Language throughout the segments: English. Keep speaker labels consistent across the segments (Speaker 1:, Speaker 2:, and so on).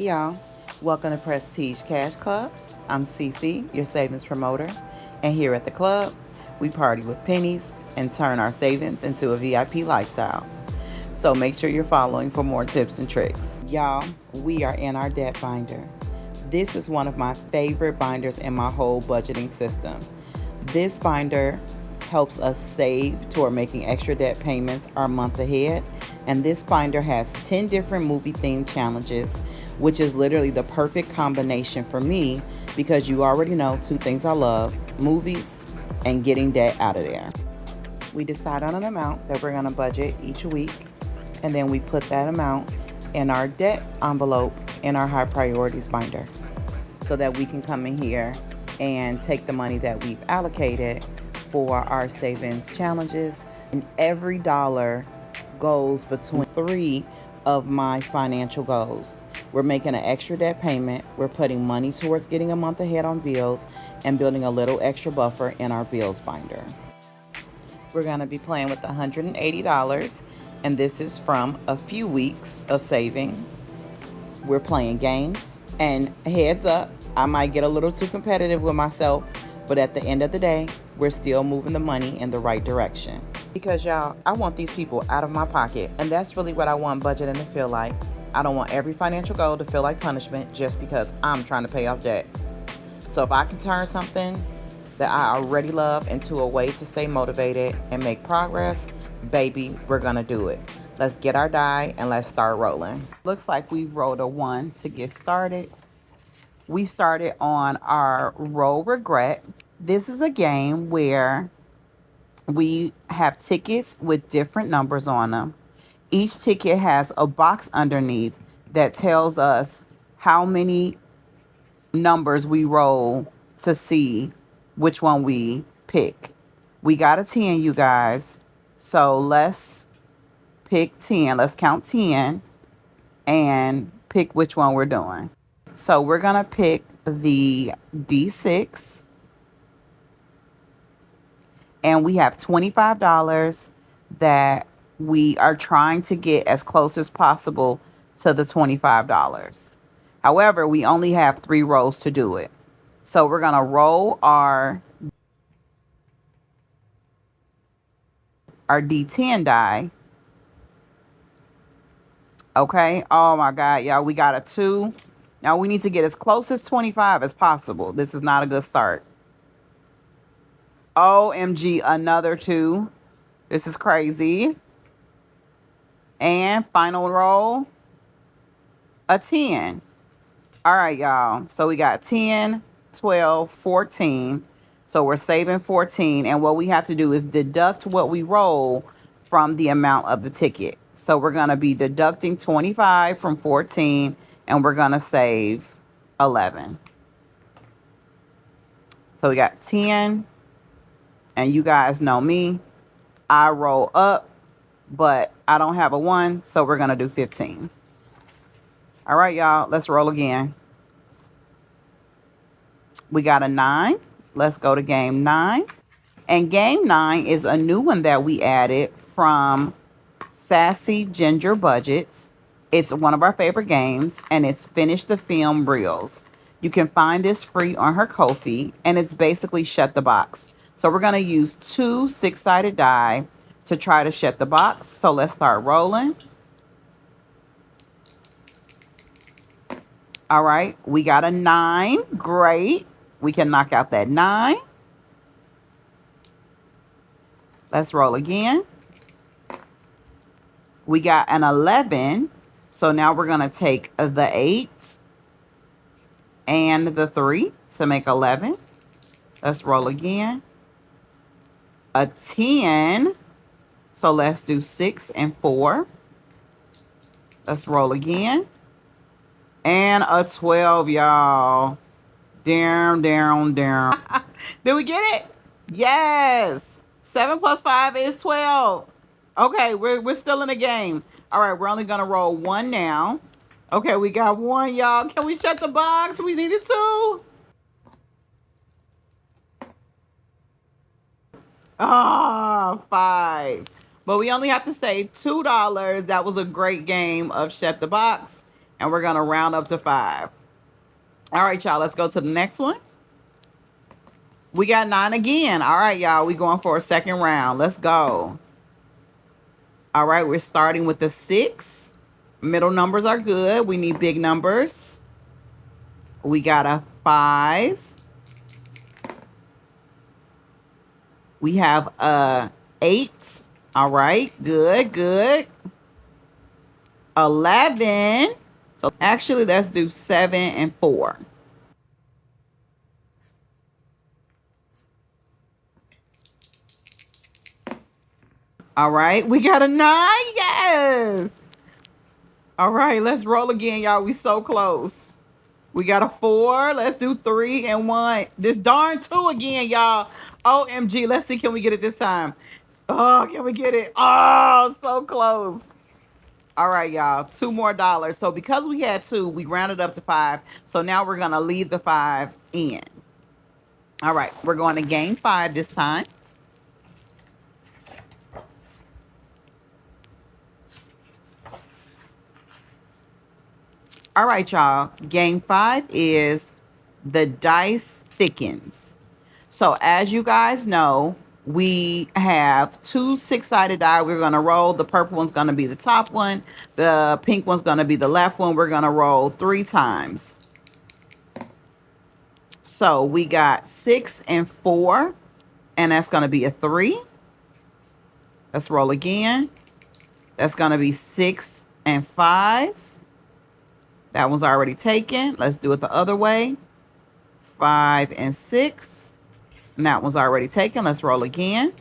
Speaker 1: Hey y'all, welcome to Prestige Cash Club. I'm Cece, your savings promoter, and here at the club, we party with pennies and turn our savings into a VIP lifestyle. So make sure you're following for more tips and tricks. Y'all, we are in our debt binder. This is one of my favorite binders in my whole budgeting system. This binder helps us save toward making extra debt payments our month ahead. And this binder has 10 different movie themed challenges, which is literally the perfect combination for me because you already know two things I love: movies and getting debt out of there. We decide on an amount that we're going to budget each week, and then we put that amount in our debt envelope in our high priorities binder so that we can come in here and take the money that we've allocated for our savings challenges. And every dollar goes between three of my financial goals. We're making an extra debt payment, we're putting money towards getting a month ahead on bills, and building a little extra buffer in our bills binder. We're going to be playing with $180, and this is from a few weeks of saving. We're playing games, and heads up, I might get a little too competitive with myself, but at the end of the day, we're still moving the money in the right direction. Because y'all, I want these people out of my pocket, and that's really what I want budgeting to feel like. I don't want every financial goal to feel like punishment just because I'm trying to pay off debt. So if I can turn something that I already love into a way to stay motivated and make progress, baby, we're gonna do it. Let's get our die and let's start rolling. Looks like we've rolled a 1 to get started. We started on our roll regret. This is a game where we have tickets with different numbers on them. Each ticket has a box underneath that tells us how many numbers we roll to see which one we pick. We got a 10, you guys. So let's pick 10. Let's count 10 and pick which one we're doing. So we're going to pick the D6. And we have $25 that we are trying to get as close as possible to the $25. However, we only have 3 rolls to do it. So we're going to roll our D10 die. Okay. Oh my God, y'all, we got a 2. Now we need to get as close as 25 as possible. This is not a good start. OMG, another 2. This is crazy. And final roll, a 10. All right, y'all. So we got 10, 12, 14. So we're saving 14. And what we have to do is deduct what we roll from the amount of the ticket. So we're going to be deducting 25 from 14, and we're going to save 11. So we got 10. And you guys know me. I roll up, but I don't have a 1, so we're going to do 15. All right, y'all, let's roll again. We got a 9. Let's go to game 9. And game 9 is a new one that we added from Sassy Ginger Budgets. It's one of our favorite games, and it's Finish the Film Reels. You can find this free on her Ko-fi, and it's basically shut the box. So we're going to use 2 6-sided die to try to shut the box. So let's start rolling. All right, we got a 9. Great. We can knock out that 9. Let's roll again. We got an 11. So now we're going to take the 8 and the 3 to make 11. Let's roll again. A 10. So let's do 6 and 4. Let's roll again. And a 12, y'all. Down. Did we get it? Yes. 7 plus 5 is 12. Okay, we're still in the game. All right, we're only going to roll 1 now. Okay, we got 1, y'all. Can we shut the box? We needed 2. Ah, 5. But we only have to save $2. That was a great game of Shut the Box. And we're going to round up to 5. All right, y'all. Let's go to the next one. We got 9 again. All right, y'all. We going for a second round. Let's go. All right, we're starting with the 6. Middle numbers are good. We need big numbers. We got a 5. We have a 8. All right, good, good. 11. So actually, let's do 7 and 4. All right, we got a 9. Yes. All right, let's roll again, y'all. We so close. We got a 4. Let's do 3 and 1. This darn 2 again, y'all. OMG. Let's see. Can we get it this time? Oh, can we get it? Oh, so close. All right, y'all. $2 more. So because we had 2, we rounded up to 5. So now we're going to leave the 5 in. All right. We're going to game 5 this time. All right, y'all. Game 5 is the dice thickens. So as you guys know, we have 2 6-sided die. We're going to roll. The purple one's going to be the top one. The pink one's going to be the left one. We're going to roll 3 times. So we got 6 and 4, and that's going to be a 3. Let's roll again. That's going to be 6 and 5. That one's already taken. Let's do it the other way. 5 and 6. And that one's already taken. Let's roll again.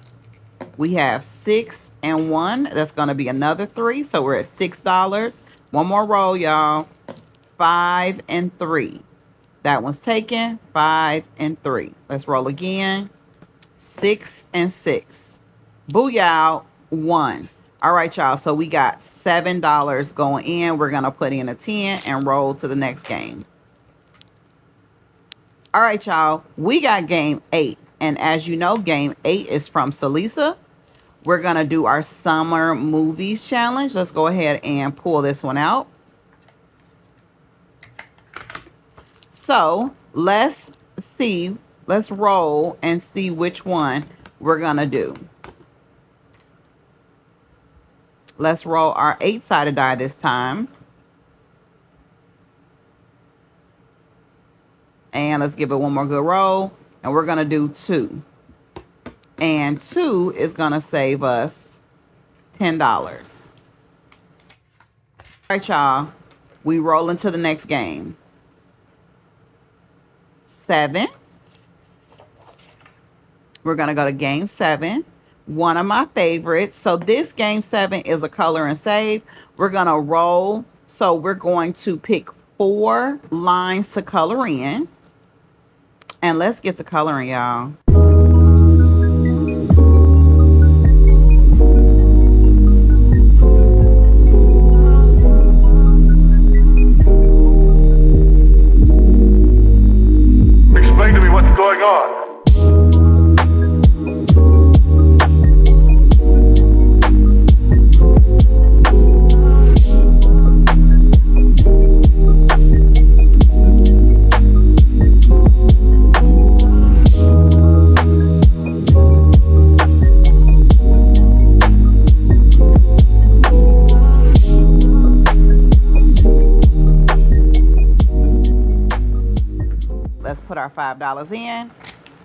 Speaker 1: We have 6 and 1. That's going to be another 3. So we're at $6. One more roll, y'all. 5 and 3. That one's taken. 5 and 3. Let's roll again. 6 and 6. Booyah. 1. All right, y'all. So we got $7 going in. We're going to put in a 10 and roll to the next game. All right, y'all. We got game 8. And as you know, game 8 is from Salisa. We're going to do our summer movies challenge. Let's go ahead and pull this one out. So let's see. Let's roll and see which one we're going to do. Let's roll our 8-sided die this time. And let's give it one more good roll. And we're going to do 2. And 2 is going to save us $10. All right, y'all. We roll into the next game. 7. We're going to go to game 7. One of my favorites. So this game 7 is a color and save. We're going to roll. So we're going to pick 4 lines to color in. And let's get to coloring, y'all.
Speaker 2: Explain to me what's going on.
Speaker 1: Let's put our $5 in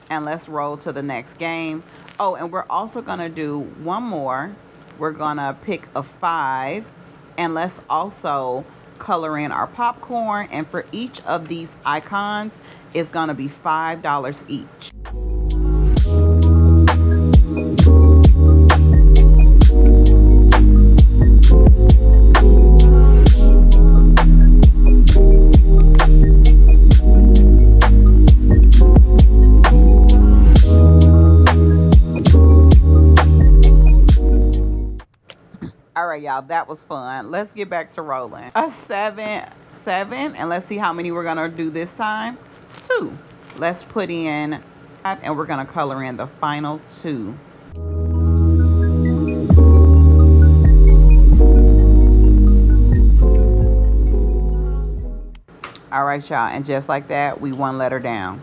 Speaker 1: and let's roll to the next game. Oh, and we're also going to do one more. We're going to pick a 5 and let's also color in our popcorn. And for each of these icons, it's going to be $5 each. All right, y'all, that was fun. Let's get back to rolling. A 7, and let's see how many we're gonna do this time. 2. Let's put in 5, and we're gonna color in the final 2. right, y'all. And just like that, we one letter down.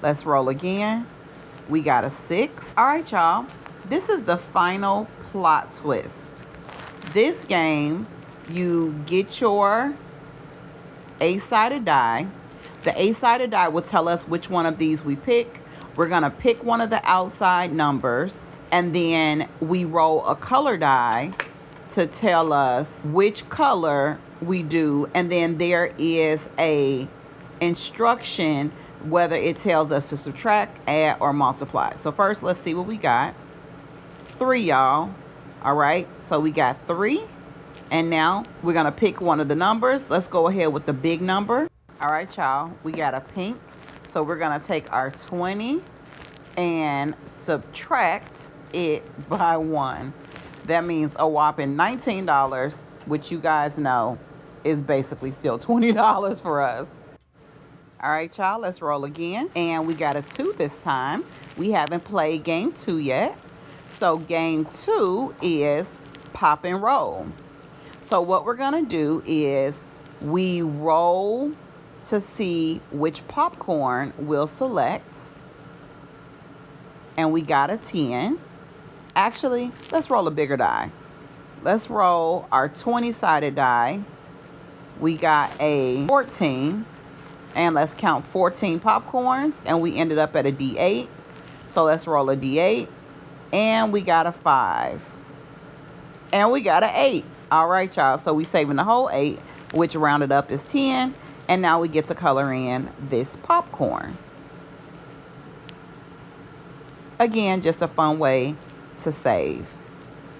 Speaker 1: Let's roll again. We got a 6. All right, y'all. This is the final plot twist. This game, you get your 8-sided die. The 8-sided die will tell us which one of these we pick. We're going to pick one of the outside numbers, and then we roll a color die to tell us which color we do. And then there is a instruction whether it tells us to subtract, add, or multiply. So first, let's see what we got. 3, y'all. All right, so we got 3. And now we're going to pick one of the numbers. Let's go ahead with the big number. All right, y'all, we got a pink. So we're going to take our 20 and subtract it by 1. That means a whopping $19, which you guys know is basically still $20 for us. All right, y'all, let's roll again. And we got a 2 this time. We haven't played game 2 yet. So game 2 is pop and roll. So what we're going to do is we roll to see which popcorn we'll select. And we got a 10. Actually, let's roll a bigger die. Let's roll our 20-sided die. We got a 14. And let's count 14 popcorns. And we ended up at a D8. So let's roll a D8. And we got a 5. And we got an 8. All right, y'all. So we saving the whole 8, which rounded up is 10. And now we get to color in this popcorn. Again, just a fun way to save.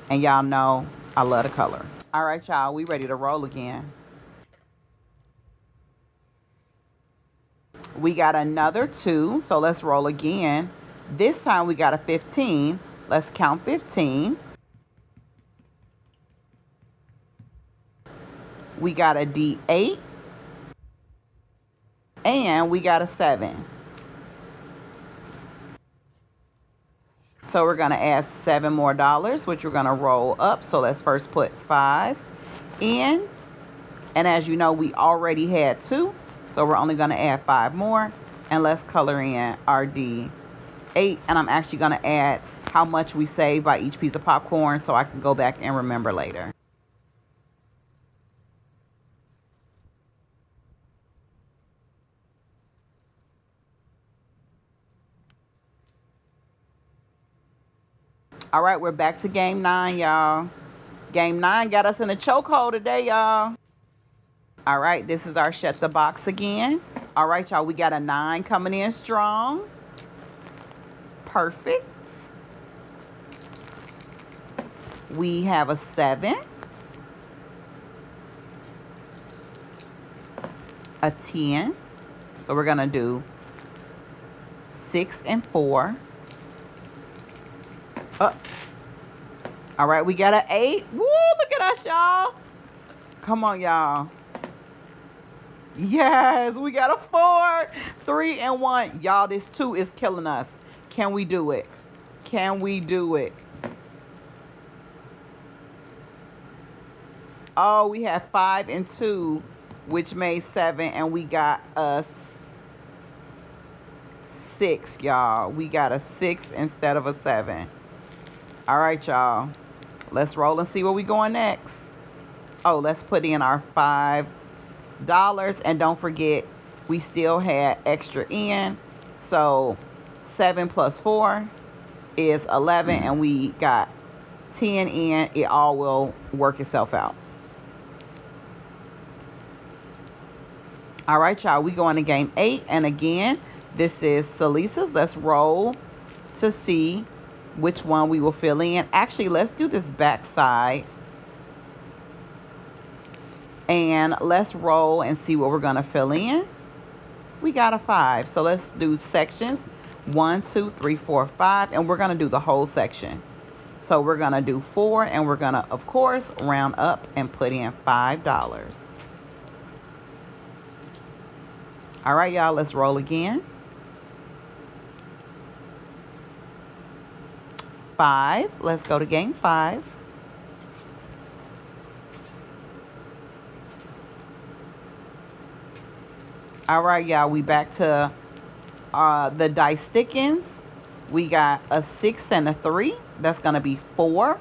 Speaker 1: And y'all know I love to color. All right, y'all. We ready to roll again. We got another 2. So let's roll again. This time we got a 15. Let's count 15. We got a D8. And we got a 7. So we're going to add $7 more, which we're going to roll up. So let's first put 5 in. And as you know, we already had 2. So we're only going to add 5 more. And let's color in our D8. And I'm actually going to add how much we save by each piece of popcorn so I can go back and remember later. All right, we're back to game 9, y'all. Game 9 got us in a chokehold today, y'all. All right, this is our shut the box again. All right, y'all, we got a 9 coming in strong. Perfect. We have a 7. A 10. So we're going to do 6 and 4. All right, we got an 8. Woo, look at us, y'all. Come on, y'all. Yes, we got a 4. 3 and 1. Y'all, this 2 is killing us. Can we do it? Can we do it? Oh, we have 5 and 2, which made 7, and we got a 6, y'all. We got a 6 instead of a 7. All right, y'all. Let's roll and see where we going next. Oh, let's put in our $5. And don't forget, we still had extra in. So 7 plus 4 is 11. And we got 10 in. It all will work itself out. All right, y'all. We going to game 8. And again, this is Salisa's. Let's roll to see which one we will fill in. Actually, let's do this back side. And let's roll and see what we're going to fill in. We got a 5. So let's do sections 1, 2, 3, 4, 5. And we're going to do the whole section. So we're going to do 4. And we're going to, of course, round up and put in $5. All right, y'all. Let's roll again. 5. Let's go to game 5. All right, y'all. We back to the dice thickens. We got a 6 and a 3. That's going to be 4.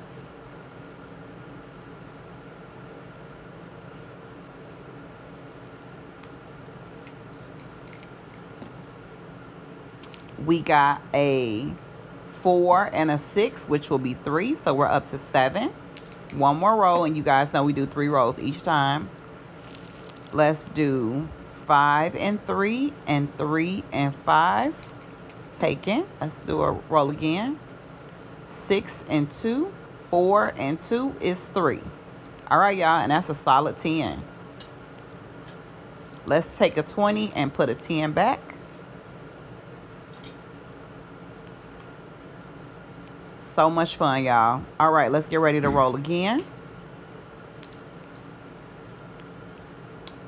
Speaker 1: We got a 4 and a 6, which will be 3. So we're up to 7. One more row, and you guys know we do 3 rolls each time. Let's do 5 and 3 and 3 and 5. Taken. Let's do a roll again. 6 and 2. 4 and 2 is 3. All right, y'all, and that's a solid 10. Let's take a 20 and put a 10 back. So much fun, y'all. All right, let's get ready to roll again.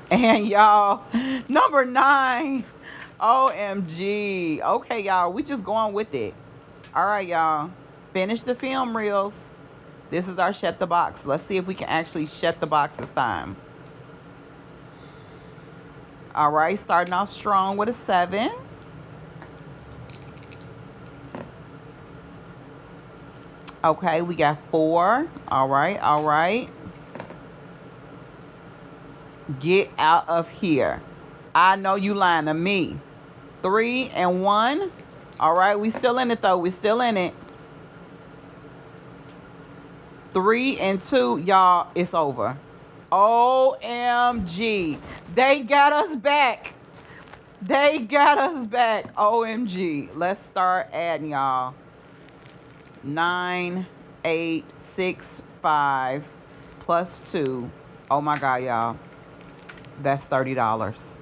Speaker 1: And y'all, number 9. OMG. Okay, y'all, we just going with it. All right, y'all. Finish the film reels. This is our shut the box. Let's see if we can actually shut the box this time. All right, starting off strong with a 7. Okay, we got 4. All right, all right. Get out of here. I know you lying to me. 3 and 1. All right, we still in it, though. We still in it. 3 and 2. Y'all, it's over. OMG. They got us back. They got us back. OMG. Let's start adding, y'all. 9, 8, 6, 5, plus 2. Oh, my God, y'all. That's $30.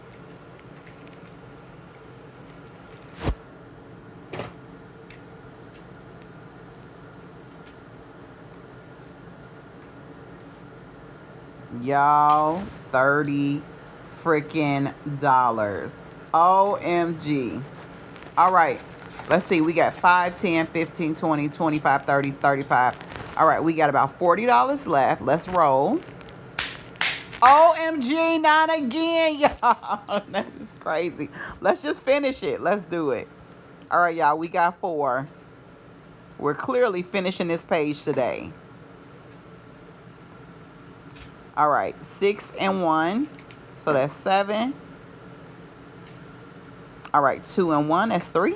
Speaker 1: Y'all, $30 freaking dollars. OMG. All right. Let's see. We got 5, 10, 15, 20, 25, 30, 35. All right. We got about $40 left. Let's roll. OMG, not again, y'all. That is crazy. Let's just finish it. Let's do it. All right, y'all. We got 4. We're clearly finishing this page today. All right. 6 and 1. So that's 7. All right. 2 and 1. That's 3.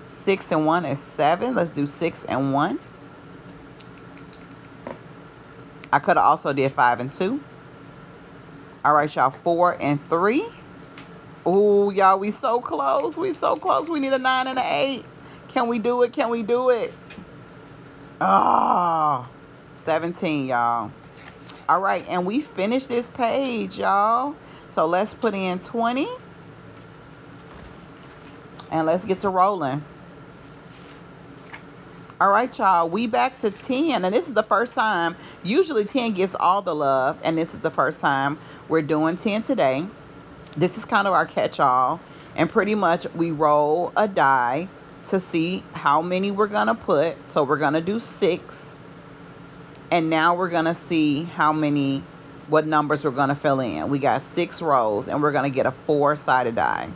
Speaker 1: 6 and 1 is 7. Let's do 6 and 1. I could have also did 5 and 2. All right, y'all. 4 and 3. Ooh, y'all, we so close. We so close. We need a 9 and an 8. Can we do it? Can we do it? Ah, 17, y'all. All right, and we finished this page, y'all. So let's put in 20. And let's get to rolling. All right, y'all, we back to 10, and this is the first time. Usually 10 gets all the love, and this is the first time we're doing 10 today. This is kind of our catch-all, and pretty much we roll a die to see how many we're going to put. So we're going to do 6, and now we're going to see what numbers we're going to fill in. We got 6 rows, and we're going to get a 4-sided die.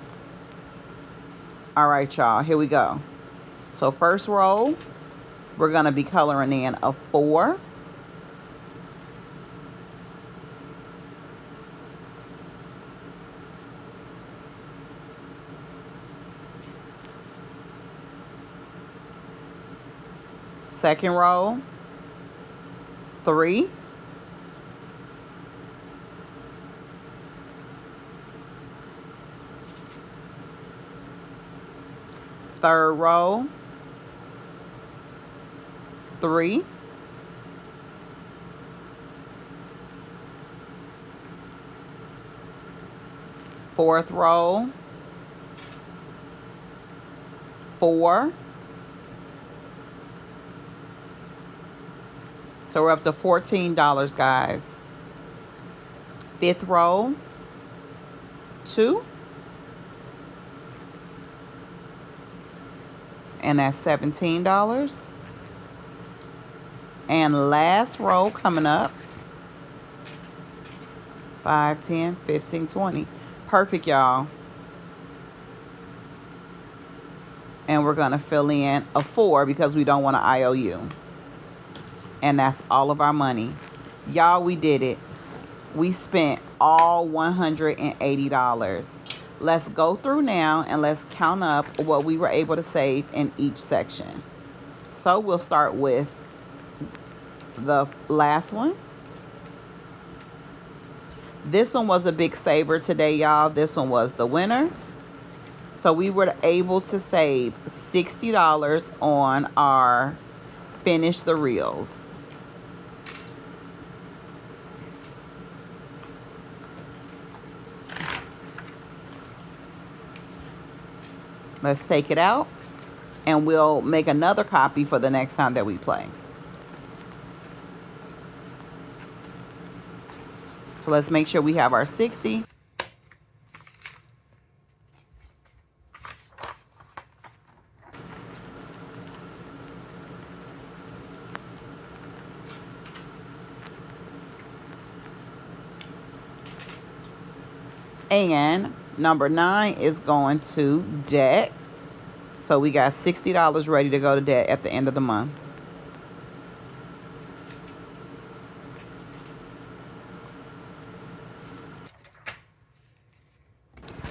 Speaker 1: All right, y'all, here we go. So first row, we're going to be coloring in a 4. Second row, 3. Third row, 3. Fourth row, 4. So we're up to $14, guys. Fifth row, 2. And that's $17. And last row coming up. 5, 10, 15, 20. Perfect, y'all. And we're going to fill in a 4 because we don't want an IOU. And that's all of our money. Y'all, we did it. We spent all $180. Let's go through now and let's count up what we were able to save in each section. So we'll start with the last one. This one was a big saver today, y'all. This one was the winner. So we were able to save $60 on our Finish the Reels. Let's take it out and we'll make another copy for the next time that we play. So let's make sure we have our 60. And number 9 is going to debt. So we got $60 ready to go to debt at the end of the month.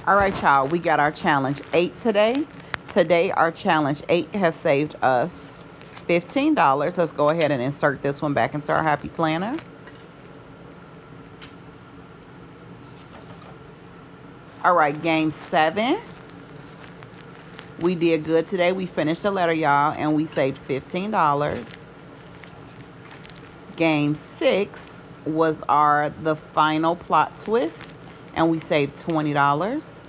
Speaker 1: All right, y'all, we got our challenge 8 today. Today, our challenge 8 has saved us $15. Let's go ahead and insert this one back into our happy planner. All right, game 7. We did good today. We finished the letter, y'all, and we saved $15. Game 6 was the final plot twist, and we saved $20.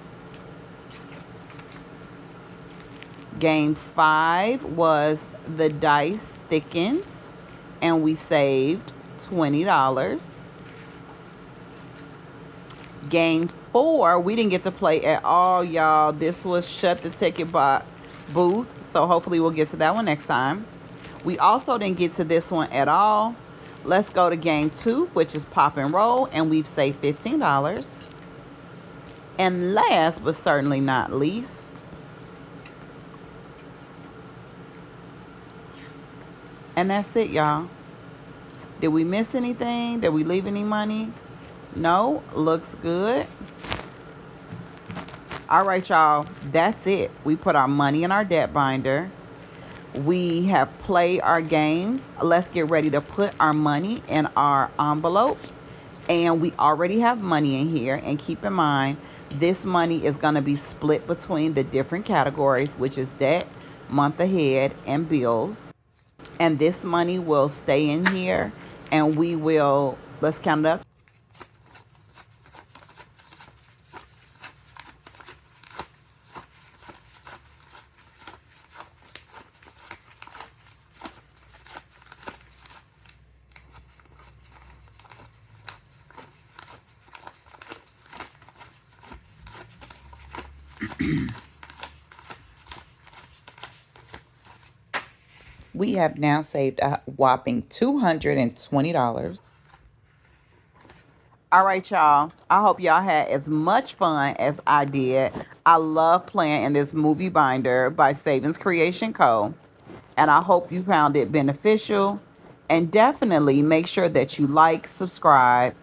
Speaker 1: Game 5 was the dice thickens, and we saved $20. Game 4, we didn't get to play at all, y'all. This was Shut the Ticket Booth, so hopefully we'll get to that one next time. We also didn't get to this one at all. Let's go to game 2, which is Pop and Roll, and we've saved $15. And last but certainly not least, and that's it, y'all. Did we miss anything? Did we leave any money? No, looks good. All right, y'all, that's it. We put our money in our debt binder. We have played our games. Let's get ready to put our money in our envelope. And we already have money in here. And keep in mind, this money is going to be split between the different categories, which is debt, month ahead, and bills. And this money will stay in here. And we will, let's count it up. We have now saved a whopping $220. All right, y'all. I hope y'all had as much fun as I did. I love playing in this movie binder by Savings Creation Co. And I hope you found it beneficial. And definitely make sure that you like, subscribe,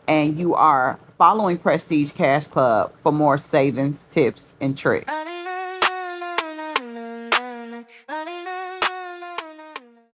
Speaker 1: and you are following Prestige Cash Club for more savings tips and tricks.